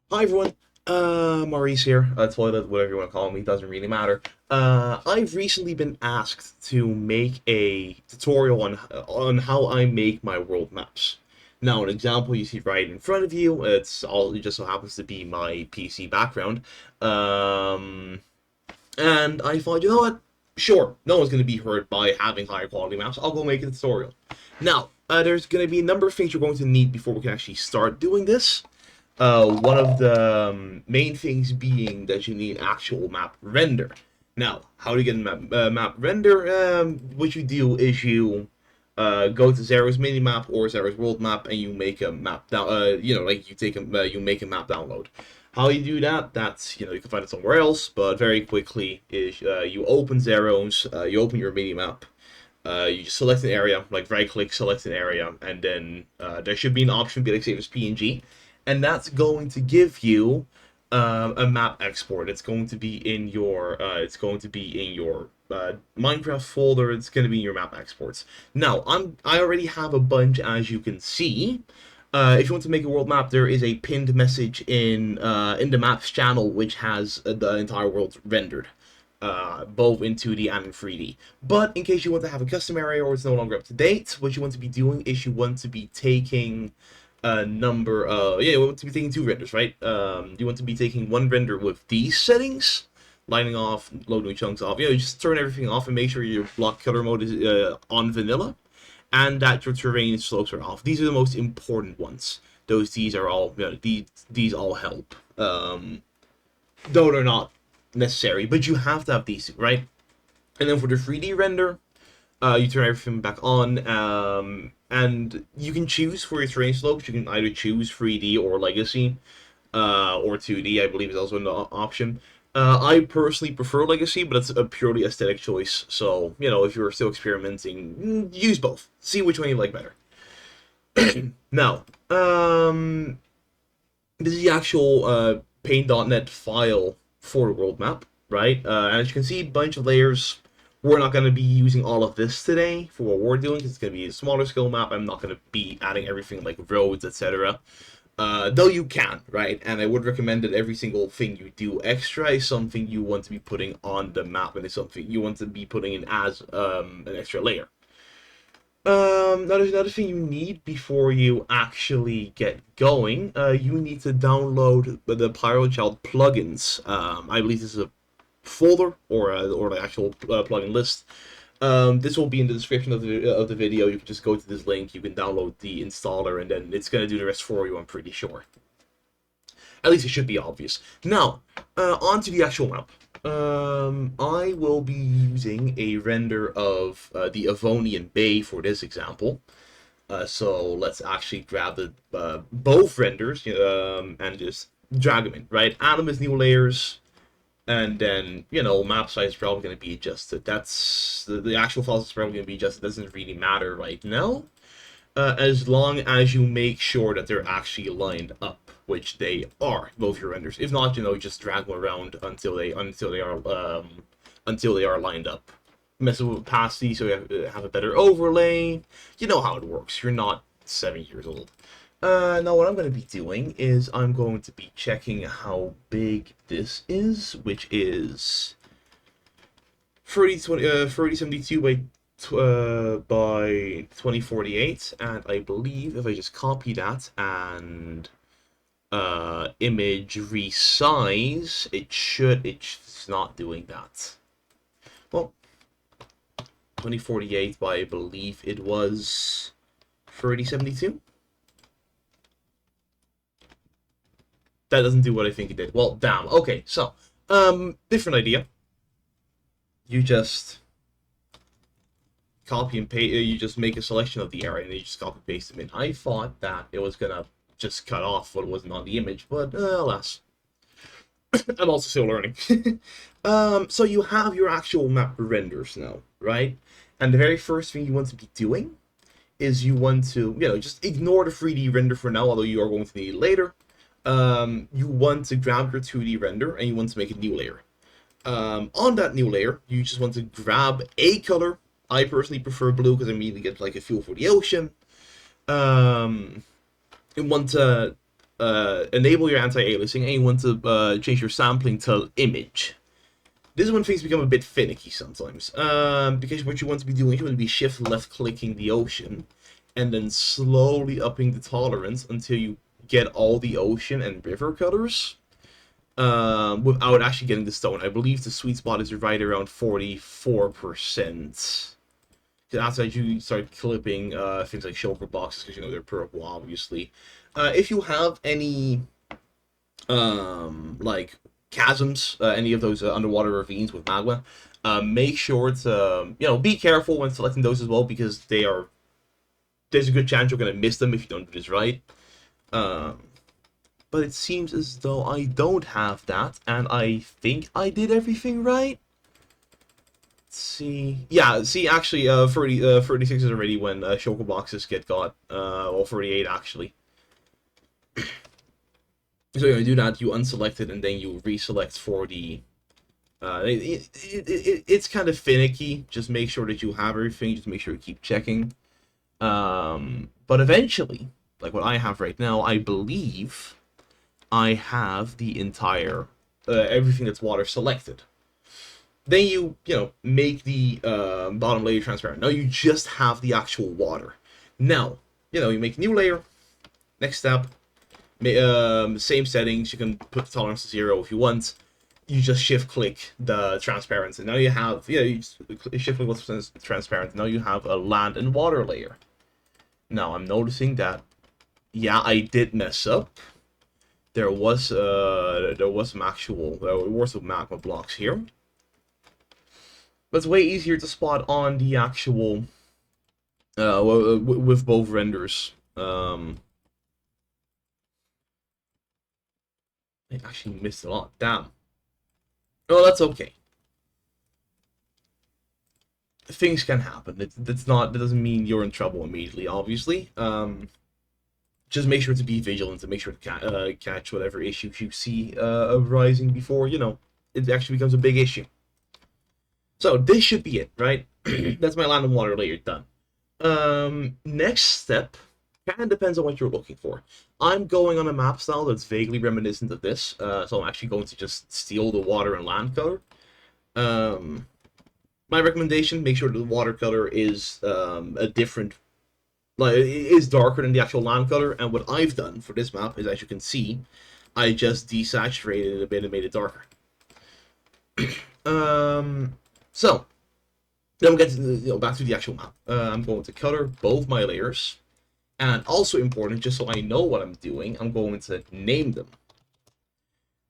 Hi everyone, Maurice here, Toilet, whatever you want to call me, doesn't really matter. I've recently been asked to make a tutorial on how I make my world maps. Now, an example you see right in front of you, it just so happens to be my PC background. Um, and I thought, you know what? Sure, no one's going to be hurt by having higher quality maps. I'll go make a tutorial. Now, there's going to be a number of things you're going to need before we can actually start doing this. One of the main things being that you need actual map render. Now, how do you get a map render? What you do is you go to Zero's minimap or Zero's world map, and you make a map down. Like you make a map download. How you do that? That's you can find it somewhere else, but very quickly is you open Zero's, you open your minimap. You just select an area, like right click, select an area, and then there should be an option be like save as PNG, and that's going to give you a map export. It's going to be in your Minecraft folder. It's going to be in your map exports. Now I already have a bunch, as you can see. If you want to make a world map, there is a pinned message in the maps channel which has the entire world rendered, both in 2D and in 3D. But in case you want to have a custom area or it's no longer up to date, what you want to be doing is you want to be taking a number you want to be taking two renders, right? You want to be taking one render with these settings, lining off, loading chunks off. You just turn everything off and make sure your block color mode is on vanilla, and that your terrain slopes are off. These are the most important ones. These are all these all help. Though they're not necessary, but you have to have these, right? And then for the 3D render, you turn everything back on, and you can choose for your terrain slopes. You can either choose 3D or Legacy, or 2D, I believe is also an option. I personally prefer Legacy, but it's a purely aesthetic choice. So, if you're still experimenting, use both. See which one you like better. Now, this is the actual paint.net file for the world map, right? And as you can see, bunch of layers. We're not going to be using all of this today for what we're doing. It's going to be a smaller scale map. I'm not going to be adding everything like roads, etc. Though you can, right? And I would recommend that every single thing you do extra is something you want to be putting on the map, and it's something you want to be putting in as an extra layer. Now there's another thing you need before you actually get going. You need to download the Pyro Child plugins. I believe this is a folder or the actual plugin list. This will be in the description of the video. You can just go to this link. You can download the installer, and then it's gonna do the rest for you. I'm pretty sure. At least it should be obvious. Now, on to the actual map. I will be using a render of the Avonian Bay for this example. So let's actually grab the both renders and just drag them in, right? Add them as new layers, and then, map size is probably going to be adjusted. That's the actual file is probably going to be adjusted. It doesn't really matter right now, as long as you make sure that they're actually lined up, which they are, both your renders. If not, just drag them around until they are lined up. Mess with opacity so you have a better overlay. You know how it works. You're not 7 years old. Now what I'm going to be doing is I'm going to be checking how big this is, which is 3072 by 2048, and I believe if I just copy that and image resize, it's not doing that. Well, 2048 by, I believe it was 3072. That doesn't do what I think it did. Well, damn. Okay, so different idea. You just copy and paste. You just make a selection of the area and you just copy paste them in. I thought that it was gonna just cut off what wasn't on the image, but alas, I'm also still learning. So you have your actual map renders now, right? And the very first thing you want to be doing is you want to, just ignore the 3D render for now, although you are going to need it later. You want to grab your 2D render and you want to make a new layer. On that new layer, you just want to grab a color. I personally prefer blue because I immediately get like a feel for the ocean. You want to enable your anti-aliasing, and you want to change your sampling to image. This is when things become a bit finicky sometimes, because what you want to be doing, you want to be shift left clicking the ocean, and then slowly upping the tolerance until you get all the ocean and river colors, without actually getting the stone. I believe the sweet spot is right around 44%. After you start clipping things like shulker boxes, because you know they're purple, obviously. If you have any like chasms, any of those underwater ravines with magma, make sure to be careful when selecting those as well, because there's a good chance you're gonna miss them if you don't do this right. But it seems as though I don't have that, and I think I did everything right. Let's see. Yeah, see, actually, 36 is already when shulker boxes get got. Well, 38 actually. So you do that, you unselect it, and then you reselect for the... it's kind of finicky. Just make sure that you have everything. Just make sure you keep checking. But eventually, like what I have right now, I believe I have the entire... everything that's water selected. Then you make the bottom layer transparent. Now you just have the actual water. Now, you make a new layer. Next step. Same settings, you can put the tolerance to 0 if you want. You just shift click the transparency. Now you have, you shift click what's transparent. Now you have a land and water layer. Now I'm noticing that, yeah, I did mess up. There was some magma blocks here. But it's way easier to spot on the actual, with both renders. I actually missed a lot. Damn. Oh, that's okay. Things can happen. That doesn't mean you're in trouble immediately, obviously. Just make sure to be vigilant, to make sure to catch whatever issues you see arising before, it actually becomes a big issue. So, this should be it, right? That's my land and water layer done. Next step kind of depends on what you're looking for. I'm going on a map style that's vaguely reminiscent of this, so I'm actually going to just steal the water and land color. My recommendation: make sure the water color is a different, like it is darker than the actual land color. And what I've done for this map is, as you can see, I just desaturated it a bit and made it darker. So then we'll get to back to the actual map. I'm going to color both my layers. And also important, just so I know what I'm doing, I'm going to name them.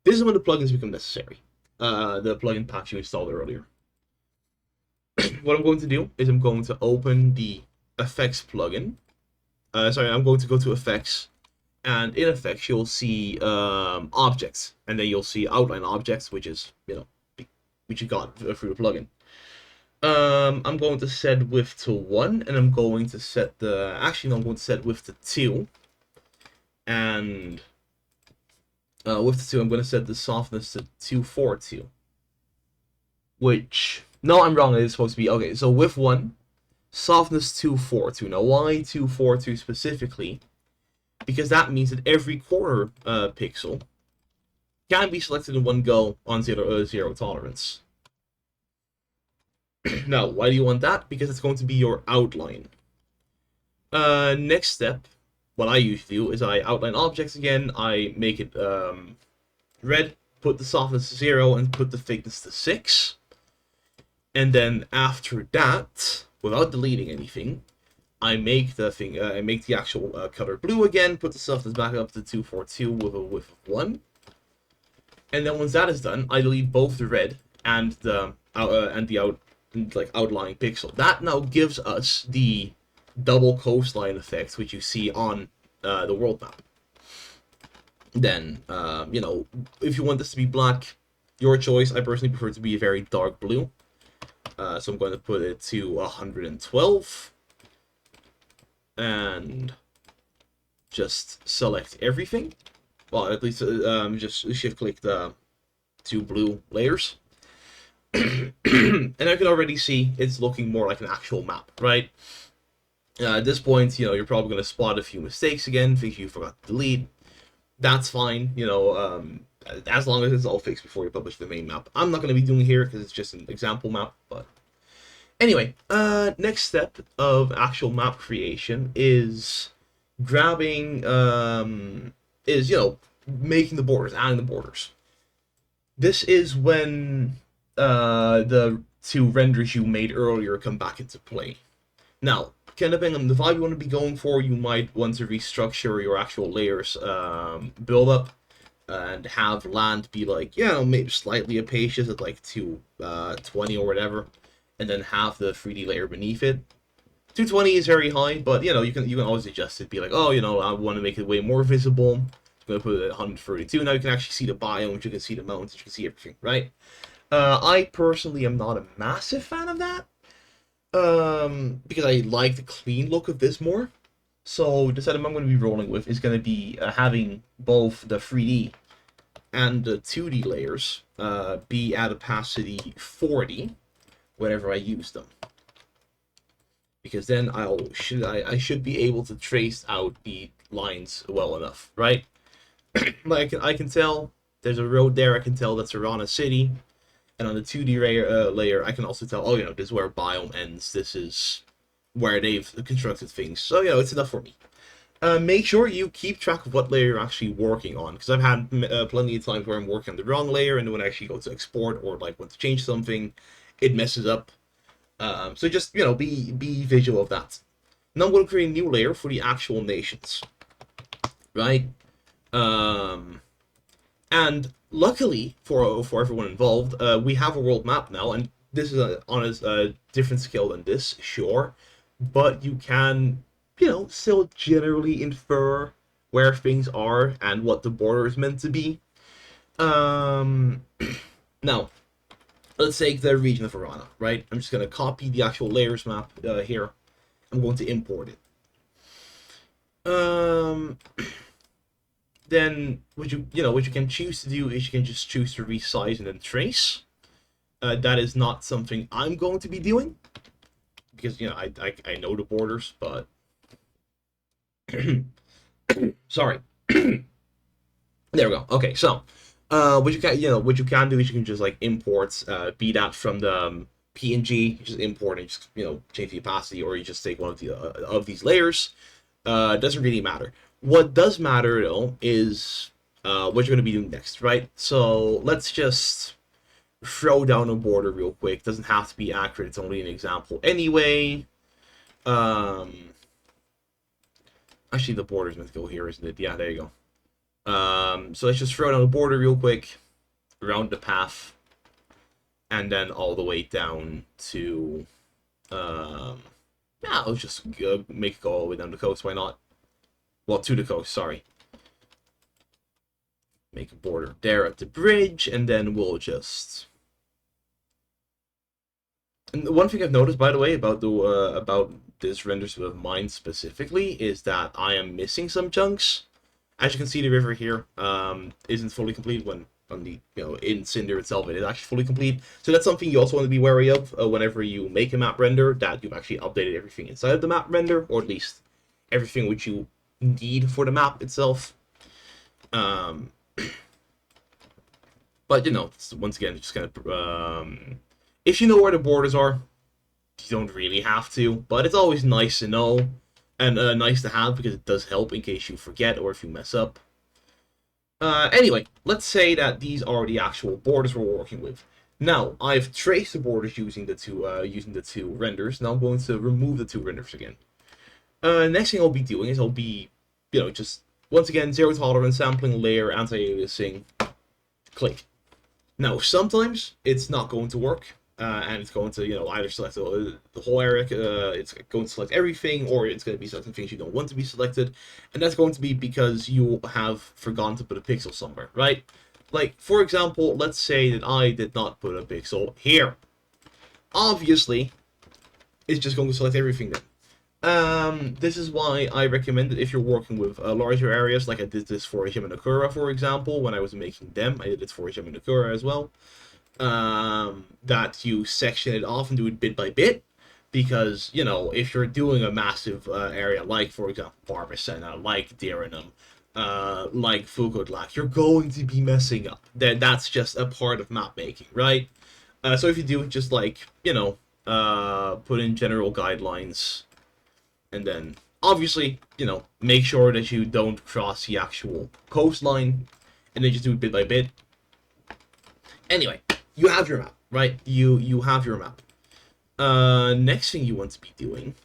This is when the plugins become necessary. The plugin patch you installed earlier. What I'm going to do is I'm going to open the effects plugin. I'm going to go to effects, and in effects you'll see objects, and then you'll see outline objects, which is which you got through the plugin. I'm going to set width to 1, and I'm going to set I'm going to set width to 2. And width to 2, I'm going to set the softness to 242. Which, no, I'm wrong, it's supposed to be, okay, so width 1, softness 242. Now, why 242 specifically? Because that means that every corner pixel can be selected in one go on zero tolerance. Now, why do you want that? Because it's going to be your outline. Next step, what I usually do is I outline objects again, I make it red, put the softness to 0, and put the thickness to 6. And then after that, without deleting anything, I make the actual color blue again, put the softness back up to 242 with a width of 1. And then once that is done, I delete both the red and the outlying pixel. That now gives us the double coastline effect, which you see on the world map. Then, if you want this to be black, your choice. I personally prefer it to be a very dark blue. So I'm going to put it to 112. And just select everything. Well, at least just shift click the two blue layers. And I can already see it's looking more like an actual map, right? At this point, you're probably going to spot a few mistakes again, things you forgot to delete. that's fine, as long as it's all fixed before you publish the main map. I'm not going to be doing here because it's just an example map, but anyway, next step of actual map creation is grabbing, making the borders, adding the borders. This is when the two renders you made earlier come back into play. Now, kind of depending on the vibe you want to be going for, you might want to restructure your actual layers build up and have land be like, maybe slightly opacious at like 220 or whatever, and then have the 3D layer beneath it. 220 is very high, but you can always adjust it. Be like, oh, I want to make it way more visible. I'm gonna put it at 132. Now you can actually see the biomes, you can see the mountains, you can see everything, right? I personally am not a massive fan of that, because I like the clean look of this more. So the setup I'm going to be rolling with is going to be having both the 3D and the 2D layers be at opacity 40 whenever I use them, because then I should be able to trace out the lines well enough, right? Like I can tell there's a road there. I can tell that's around a city, and on the 2D layer, I can also tell, oh, this is where biome ends. This is where they've constructed things. So it's enough for me. Make sure you keep track of what layer you're actually working on, because I've had plenty of times where I'm working on the wrong layer, and when I actually go to export or like want to change something, it messes up. So just be visual of that. Now I'm going to create a new layer for the actual nations, right? And luckily for everyone involved, we have a world map now, and this is on a different scale than this, sure, but you can still generally infer where things are and what the border is meant to be. Now, let's take the region of Arana, right? I'm just going to copy the actual layers map here. I'm going to import it. Then what you can choose to do is you can just choose to resize and then trace. That is not something I'm going to be doing, because I know the borders, but sorry. There we go. Okay, so what you can do is you can just like import be that from the PNG, just import and just change the opacity, or you just take one of these layers. Doesn't really matter. What does matter though is what you're going to be doing next, right? So let's just throw down a border real quick. Doesn't have to be accurate. It's only an example anyway. Actually, the border's meant to go here, isn't it? Yeah, there you go. So let's just throw down the border real quick, around the path, and then all the way down to, yeah, let's just make it go all the way down the coast. Why not? Well, to the coast, sorry. Make a border there at the bridge, and then we'll just... And the one thing I've noticed, by the way, about this render of mine specifically, is that I am missing some chunks. As you can see, the river here isn't fully complete. When on the in Cinder itself, it is actually fully complete. So that's something you also want to be wary of whenever you make a map render, that you've actually updated everything inside of the map render, or at least everything which you need for the map itself. But once again, just kind of if you know where the borders are, you don't really have to, but it's always nice to know and nice to have, because it does help in case you forget or if you mess up. Anyway, let's say that these are the actual borders we're working with. Now, I've traced the borders using the two renders. Now I'm going to remove the two renders again. Next thing I'll be doing is I'll be, just once again, zero tolerance, sampling layer, anti-aliasing, click. Now, sometimes it's not going to work, and it's going to, either select the whole area, it's going to select everything, or it's going to be selecting things you don't want to be selected, and that's going to be because you have forgotten to put a pixel somewhere, right? Like, for example, let's say that I did not put a pixel here. Obviously, it's just going to select everything then. This is why I recommend that if you're working with larger areas, like I did this for Himenakura, for example, when I was making them, I did it for Himenakura as well, that you section it off and do it bit by bit, because, if you're doing a massive area, like, for example, Barbacena, like Diranum, like Foucault lack, you're going to be messing up. That's just a part of map making, right? So if you do, just like, put in general guidelines, and then obviously, make sure that you don't cross the actual coastline, and then just do it bit by bit. Anyway, you have your map, right? You have your map. Next thing you want to be doing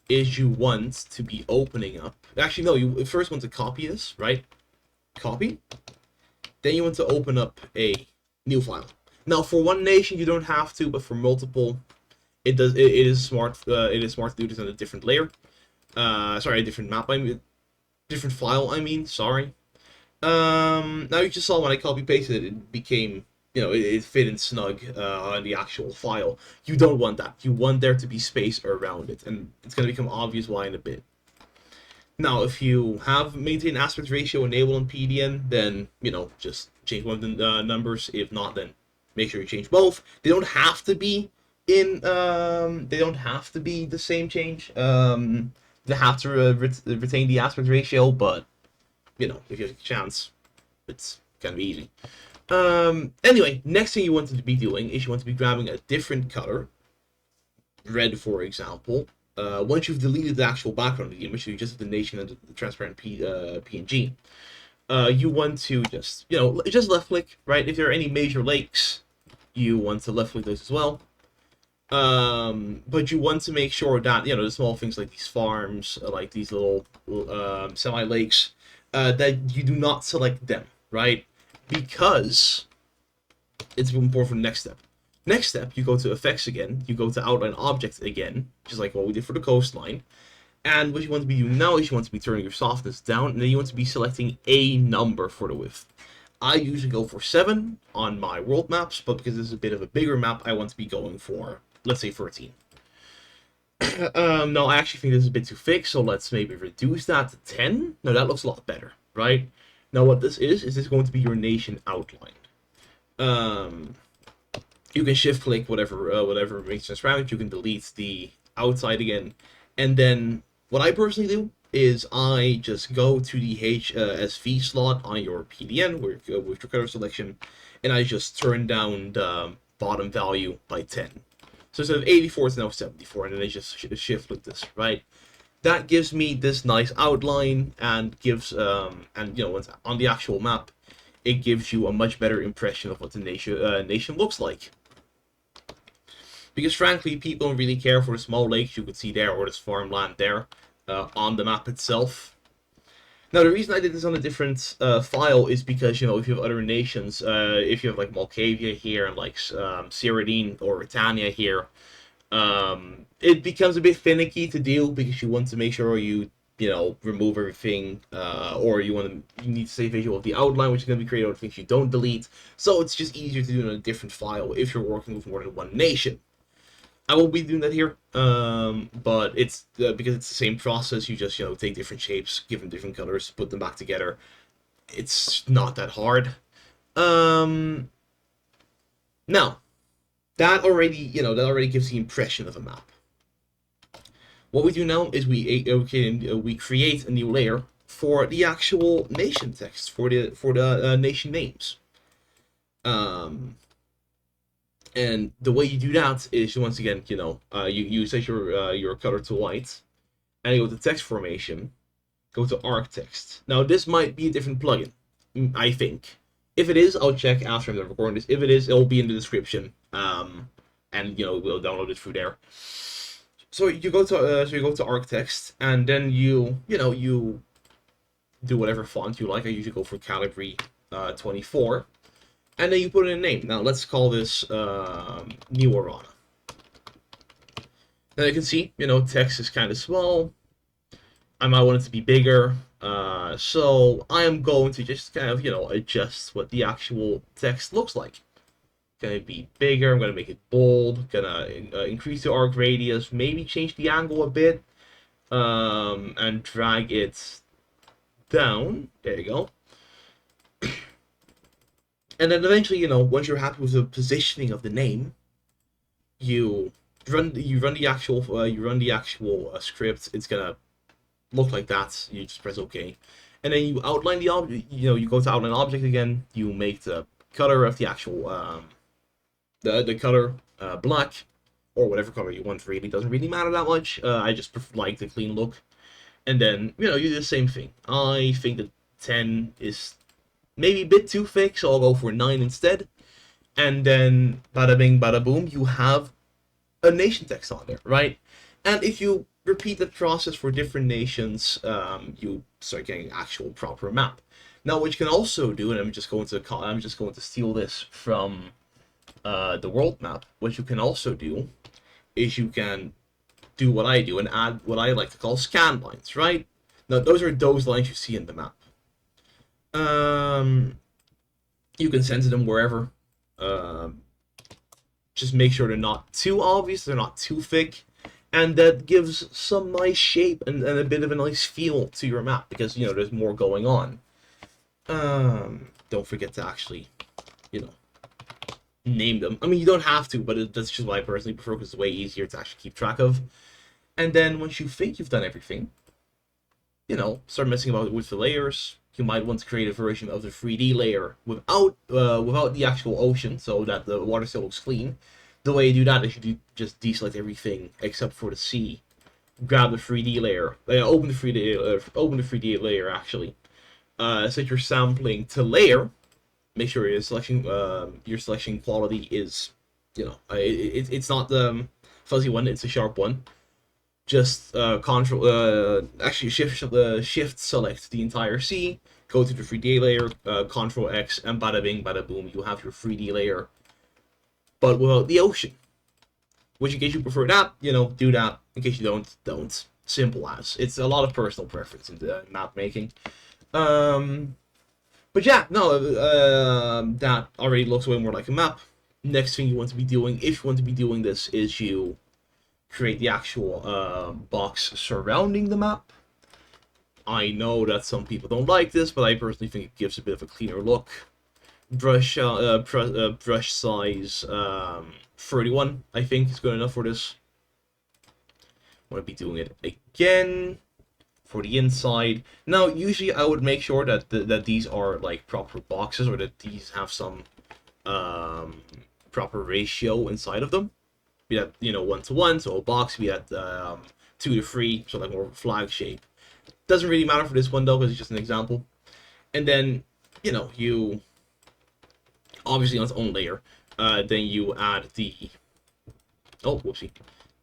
is you want to be opening up. Actually, no, you first want to copy this, right? Copy. Then you want to open up a new file. Now, for one nation, you don't have to, but for multiple, it does. It is smart. It is smart to do this on a different layer. Sorry, a different map. I mean, different file. I mean, sorry. Now you just saw when I copy pasted it, it became, it fit in snug on the actual file. You don't want that. You want there to be space around it, and it's going to become obvious why in a bit. Now, if you have maintain aspect ratio enabled on PDN, then, just change one of the numbers. If not, then make sure you change both. They don't have to be they don't have to be the same change. They have to retain the aspect ratio, but, if you have a chance, it's gonna be easy. Anyway, next thing you want to be doing is you want to be grabbing a different color, red for example. Once you've deleted the actual background of the image, so you just have the nation and the transparent PNG, you want to just, just left click, right? If there are any major lakes, you want to left click those as well. But you want to make sure that, the small things like these farms, like these little semi-lakes, that you do not select them, right? Because it's important for the next step. Next step, you go to effects again, you go to outline object again, just like what we did for the coastline. And what you want to be doing now is you want to be turning your softness down, and then you want to be selecting a number for the width. I usually go for 7 on my world maps, but because this is a bit of a bigger map, I want to be going for, let's say, 13. No, I actually think this is a bit too thick, so let's maybe reduce that to 10. No, that looks a lot better, right? Now what this is going to be your nation outline. You can shift click whatever makes sense around it. You can delete the outside again, and then what I personally do is I just go to the HSV slot on your PDN with your color selection, and I just turn down the bottom value by 10. So instead of 84, it's now 74, and then I just shift like this, right? That gives me this nice outline, and gives once on the actual map, it gives you a much better impression of what the nation looks like. Because frankly, people don't really care for the small lakes you could see there, or this farmland there, on the map itself. Now, the reason I did this on a different file is because, if you have other nations, if you have like Moldavia here and like Cyrene or Britannia here, it becomes a bit finicky to deal because you want to make sure you remove everything, or you need to save visual of the outline, which is going to be created out of things you don't delete. So it's just easier to do in a different file if you're working with more than one nation. I won't be doing that here, but it's because it's the same process. You just take different shapes, give them different colors, put them back together. It's not that hard. Now that already gives the impression of a map. What we do now is we create a new layer for the actual nation text, for the nation names. And the way you do that is, once again, you set your color to white, and you go to text formation, go to arc text. Now this might be a different plugin, I think. If it is, I'll check after I'm done recording this. If it is, it'll be in the description, and we'll download it through there. So you go to arc text, and then you do whatever font you like. I usually go for Calibri 24. And then you put in a name. Now let's call this New Arana. Now you can see, text is kind of small. I might want it to be bigger. So I am going to just kind of, adjust what the actual text looks like. Gonna be bigger. I'm gonna make it bold. Gonna increase the arc radius. Maybe change the angle a bit. And drag it down. There you go. And then eventually, once you're happy with the positioning of the name, you run the actual script. It's gonna look like that. You just press OK, and then you outline the object. You go to outline object again. You make the color of the actual the color black, or whatever color you want. Really doesn't really matter that much. I just like the clean look. And then you do the same thing. I think that 10 is maybe a bit too thick, so I'll go for 9 instead. And then bada bing, bada boom, you have a nation text on there, right? And if you repeat that process for different nations, you start getting actual proper map. Now, what you can also do, and I'm just going to steal this from the world map. What you can also do is you can do what I do and add what I like to call scan lines, right? Now, those are those lines you see in the map. You can censor them wherever. Just make sure they're not too obvious, they're not too thick, and that gives some nice shape and a bit of a nice feel to your map, because there's more going on. Don't forget to actually name them. I mean, you don't have to, but that's just what I personally prefer, because it's way easier to actually keep track of. And then once you think you've done everything, start messing about with the layers. You might want to create a version of the 3D layer without the actual ocean, so that the water still looks clean. The way you do that is you just deselect everything except for the sea. Grab the 3D layer, open the 3D layer actually. Set your sampling to layer. Make sure your selection quality is, it's not the fuzzy one, it's a sharp one. Just actually shift select the entire sea, go to the 3D layer, Control X, and bada bing, bada boom, you have your 3D layer, but without the ocean. Which, in case you prefer that, do that. In case you don't. Simple as. It's a lot of personal preference in the map making. But yeah, no, that already looks way more like a map. Next thing you want to be doing, if you want to be doing this, is you create the actual box surrounding the map. I know that some people don't like this, but I personally think it gives a bit of a cleaner look. Brush size 31, I think, is good enough for this. I'm going to be doing it again for the inside. Now, usually I would make sure that that these are like proper boxes, or that these have some proper ratio inside of them. Be that 1-to-1, so a box. Be that 2-to-3, so like more flag shape. Doesn't really matter for this one though, because it's just an example. And then you obviously on its own layer. Then you add the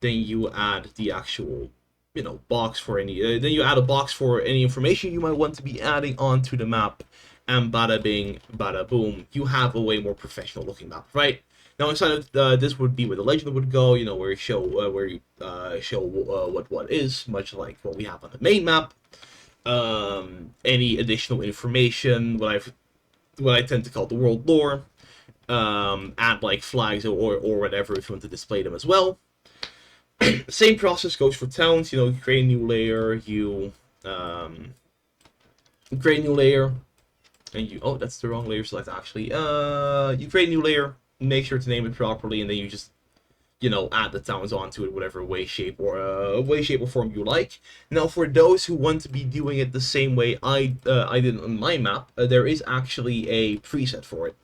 Then you add the actual box for any. Then you add a box for any information you might want to be adding onto the map, and bada bing, bada boom, you have a way more professional looking map, right? Now inside of this would be where the legend would go, where you show what is, much like what we have on the main map. Any additional information, what I tend to call the world lore. Add like flags or whatever if you want to display them as well. Same process goes for towns. You create a new layer. You create a new layer, and that's the wrong layer select actually. You create a new layer. Make sure to name it properly, and then you just add the towns onto it, whatever way, shape, or form you like. Now, for those who want to be doing it the same way I did on my map, there is actually a preset for it.